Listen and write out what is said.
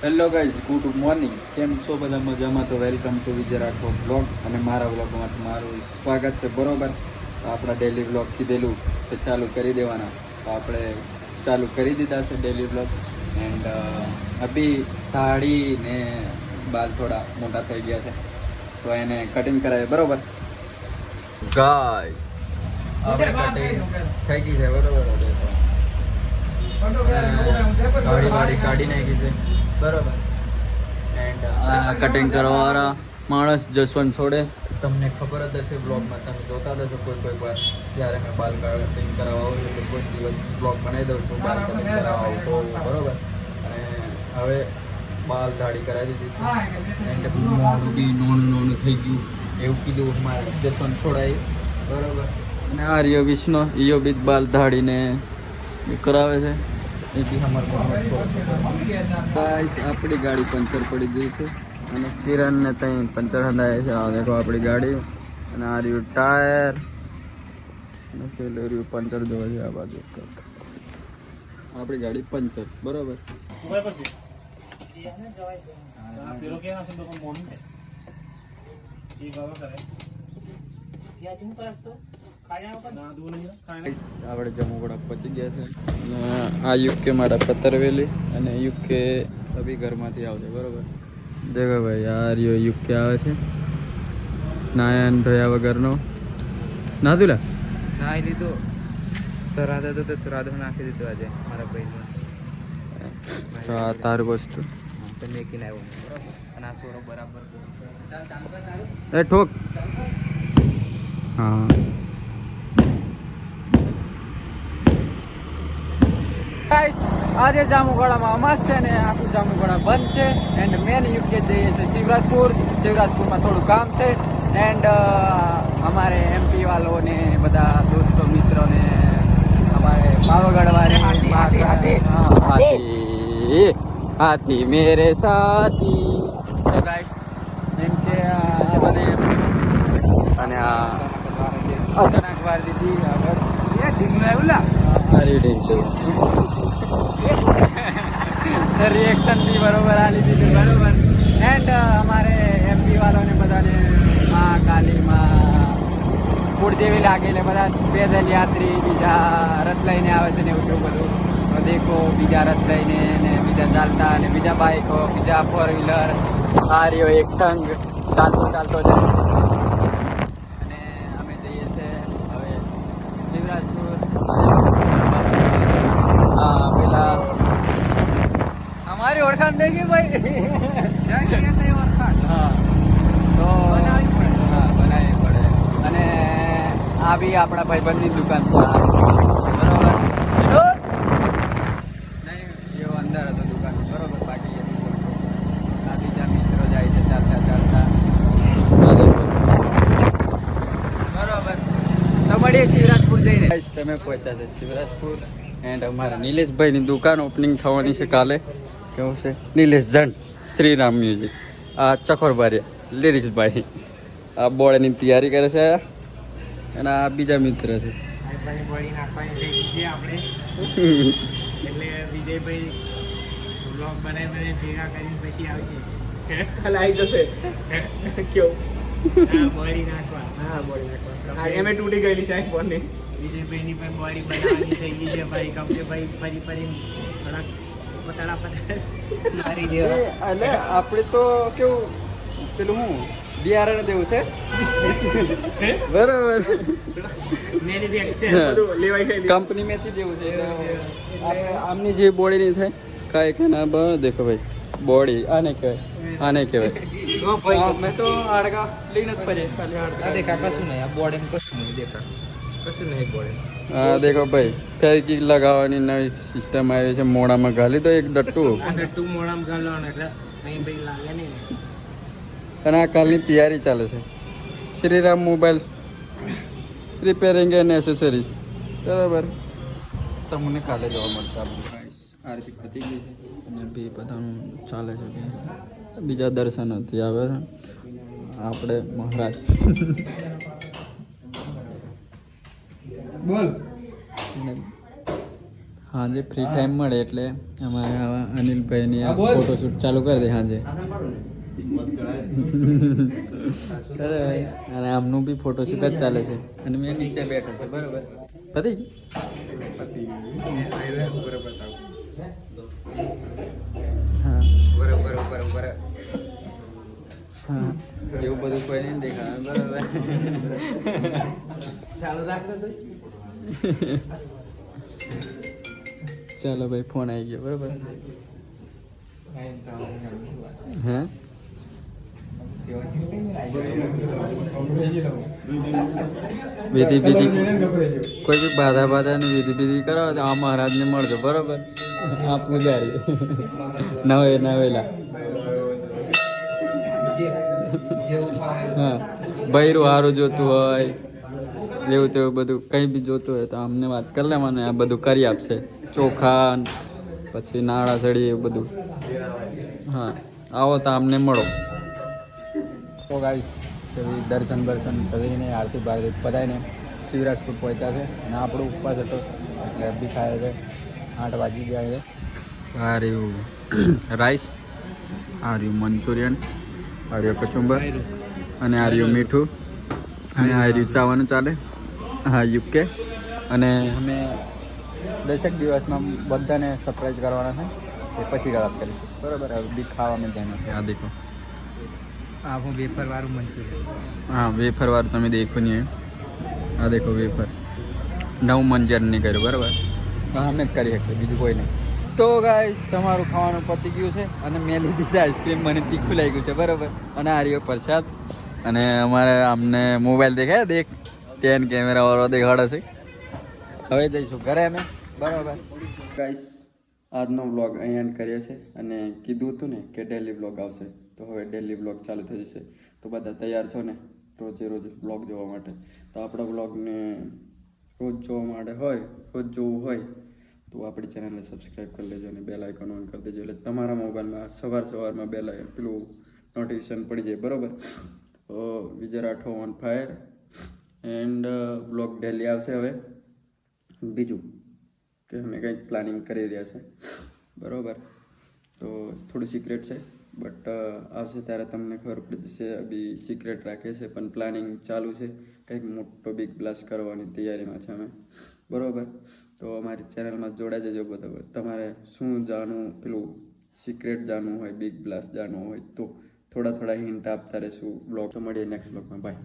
Hello guys, good morning. કેમ છો બધા? મજામાં? તો welcome to Vijay Rathod blog અને મારા બ્લોગમાં તમારું સ્વાગત છે. બરોબર, તો આપણા ડેલી બ્લોગ કીધેલું તો ચાલુ કરી દેવાના. તો આપણે ચાલુ કરી દીધા છે ડેલી બ્લોગ. એન્ડ અભી દાઢી ને બાલ થોડા મોટા થઈ ગયા છે, તો એને કટિંગ કરાવે. બરોબર ગાઈઝ, આપણે કટિંગ થઈ ગઈ છે. બરોબર, દાઢી વાળી કાઢી નાખી છે. બરોબર. એન્ડ આ કટિંગ કરવાવાળા માણસ જસવંત છોડે, તમને ખબર જ હશે, બ્લોગમાં તમે જોતા જ હશો કોઈ વાર જ્યારે મેં બાલ કટિંગ કરાવવા આવું છું તો કોઈ દિવસ બ્લોગ બનાવી દઉં છું બાલ કટિંગ કરાવવા આવું તો. બરોબર. અને હવે બાલ દાઢી કરાવી દીધી છે. એન્ડ મોડું બી નોનું થઈ ગયું એવું કીધું મારે જસવંત છોડાય. બરોબર. અને આ રિયો વિષ્ણુ ઈયો બી બાલ દાઢીને કરાવે છે. આપણી ગાડી પંચર પડી ગઈ છે અને કિરણ ને ત્યાં પંચર હંધાય છે. આ દેખો આપણી ગાડી. અને આ રહ્યું ટાયર અને પેલું રહ્યું પંચર જોવા છે. આ બાજુ આપણી ગાડી પંચર. બરોબર. આપણે જમુગડા પહોંચી ગયા છે. અને આ યુકે મારા પતરવેલી અને યુકે અભી ઘરમાંથી આવશે. બરોબર. દેખો ભાઈ, આ રહ્યો યુકે આવે છે નાયન ધોયા વગરનો. નાધુલા નાહી લીધું. શ્રાદ્ધ હતું તો શ્રાદ્ધ નાખી દીધું આજે મારા ભાઈને. તો આ તારું વસ્તુ તો મેકીને આવ્યો અને આ સોરો બરાબર એ ઠોક. હા, આજે જામુગોડામાં અમાસ છે ને આખું જામુગોડા બંધ છે. એન્ડ મેન યુકે જઈએ છે શિવરાજપુરમાં થોડું કામ છે. એન્ડ અમારે એમપી વાળોને બધા દોસ્તો મિત્રોને અમારે પાવાગઢ હાથી મેરે સાથી એમ કે મને. અને આ અચાનક વાર દીધી આગળ ઢીંગલું આવ્યું લા રીડિંગ છે. રિએક્શન બી બરોબર આલી દીધું. બરોબર. એન્ડ અમારે એમપી વાળાને બધાને માં કાલીમાં કુળદેવી લાગેલે બધા પેદલ યાત્રી બીજા રથ લઈને આવે છે ને એવું બધું. તો દેખો, બીજા રથ લઈને ને બીજા ચાલતા અને બીજા બાઇકો, બીજા ફોર વ્હીલર. આ રહ્યો એક સંઘ ચાલતો છે. અને અમે જઈએ છીએ હવે શિવરાજપુર. હા, પેલા અમારી ઓળખાણ થઈ ગઈ ભાઈ. હા, તો બનાવવી પડે. અને આ બી આપણા ભાઈબંધની દુકાન છે. બરોબર. નહીં, એવો અંદર હતો દુકાન. બરોબર. બાકી આ બીજા મિત્રો જાય છે ચાલતા. બરોબર. તો મળીએ શિવરાજપુર જઈને. તમે પહોંચ્યા છે શિવરાજપુર. એન્ડ અમારા નિલેશભાઈની દુકાન ઓપનિંગ થવાની છે કાલે. કેવું છે? નિલેશ જન શ્રીરામ મ્યુઝિક. આ ચકોરબારિયા લિરિક્સભાઈ આ બોળની તૈયારી કરે છે. અને આ બીજા મિત્ર છે. તૂટી ગયેલી છે વિજયભાઈની પણ બોડી બનાવવાની થઈ ગઈ છે ભાઈ. કપડે ભાઈ ફરી એટલે આપણે તો કેવું પેલું હું બિયારણ દેવું છે. બરાબર. કંપની માંથી દેવું છે. આમની જે બોડી નહીં થાય કાંઈ કે ના. બસ દેખો ભાઈ, બોડી આને કહેવાય. મેં તો હાડકા લઈને જ ફરે ખાલી હાડકા. દેખા કશું નહીં. આ બોડી કશું નહીં. દેખા કશું નહીં બોડી. હા દેખો ભાઈ, ફેવિકિક લગાવવાની નવી સિસ્ટમ આવી છે. મોડામાં ઘાલી દો એક ડટ્ટુ. મોડામાં ગાલવાનું એટલે અહીં ભાઈ લાગે નહીં. અને આ કાલની તૈયારી ચાલે છે. Shriram mobiles repairing and accessories. બરાબર. તમને કાલે જોવા મળશે. આરતી પતી ગઈ છે અને બી બધાનું ચાલે છે. બીજા દર્શનથી આવે આપણે મહારાજ. બોલ. હાજે ફ્રી ટાઈમ મળે એટલે અમારે આવા અનિલભાઈની ફોટોશૂટ ચાલુ કરી દે હાજે. અરે અને આમનું બી ફોટોશૂટ જ ચાલે છે અને મેં નીચે બેઠો છે બરોબર. પતી હા હા એવું બધું કોઈ નહીં દેખાય બરોબર. ચાલુ રાખતો તો ચાલો ભાઈ ફોન આવી ગયો બરોબર. હે વિધિ વિધિ કોઈ બી બાધા ની વિધિ કરાવે તો આ મહારાજને મળજો બરોબર. આ પૂજારી નવેલા હા બૈરું સારું જોતું હોય જેવું તેવું બધું કંઈ બી જોતું હોય તો અમને વાત કરી લે મને આ બધું કરી આપશે. ચોખા પછી નાળા સળી એવું બધું. હા આવો તો અમને મળો. તો ગાઈસ દર્શન કરીને આરતી બારતી પતાવીને શિવરાજપુર પહોંચ્યા છે અને આપણું ઉપવાસ હતો એટલે બી ખાય છે. 8 વાગી ગયા છે. આ રહ્યું રાઈસ, આ રહ્યું મંચુરિયન, આ રહ્યું કચુંબર અને આ રહ્યું મીઠું અને આ રહ્યું ચાવાનું ચાલે. હા યુકે અને અમે 10 દિવસમાં બધાને સરપ્રાઈઝ કરવાના છે એ પછી વાત કરીશું બરાબર. હવે બી ખાવામાં ધ્યાન આપીએ. આ દેખો આખું વેફર વાળું મંચુરિયન. હા વેફર વાળું તમે દેખો નહીં. આ દેખો વેફર નવું મંચુરિયન નહીં કર્યું બરાબર. હા અમે જ કરી શકીએ બીજું કોઈ નહીં. તો ગાઈસ તમારું ખાવાનું પતી ગયું છે અને મેં લીધી છે આઈસ્ક્રીમ. મને તીખું લાગ્યું છે બરાબર. અને આ રહ્યો પ્રસાદ અને અમારે અમને મોબાઈલ દેખાય દેખ ત્યાં કેમેરા વાળો દેખાડે છે. હવે જઈશું ઘરે અમે બરાબર. ગાઈસ આજનો વ્લોગ અહીંયા કરીએ છીએ અને કીધું હતું ને કે ડેલી વ્લોગ આવશે તો હવે ડેલી વ્લોગ ચાલુ થઈ જશે. તો બધા તૈયાર છો ને રોજે રોજ વ્લોગ જોવા માટે? તો આપણા વ્લોગને રોજ જોવા માટે હોય રોજ જોવું હોય તો આપણી ચેનલને સબસ્ક્રાઈબ કરી લેજો અને બેલ આઇકોન ઓન કરી દેજો એટલે તમારા મોબાઈલમાં સવારમાં પેલું નોટિફિકેશન પડી જાય બરાબર. Vijay Rathod on fire and vlog daily આવશે. હવે બીજું કે અમે કંઈક પ્લાનિંગ કરી રહ્યા છે બરાબર. તો થોડું સિક્રેટ છે બટ આવશે ત્યારે તમને ખબર પડી જશે. બી સિક્રેટ રાખે છે પણ પ્લાનિંગ ચાલુ છે. કંઈક મોટો બિગ બ્લાસ્ટ કરવાની તૈયારીમાં છે અમે બરાબર. તો અમારી ચેનલમાં જોડાઈ જજો બધા. તમારે શું જાણવું પેલું સિક્રેટ જાણવું હોય બિગ બ્લાસ્ટ જાણવું હોય તો થોડા હિન્ટ આપતા રહેશું બ્લોગ. તો મળીએ નેક્સ્ટ બ્લોગમાં. બાય.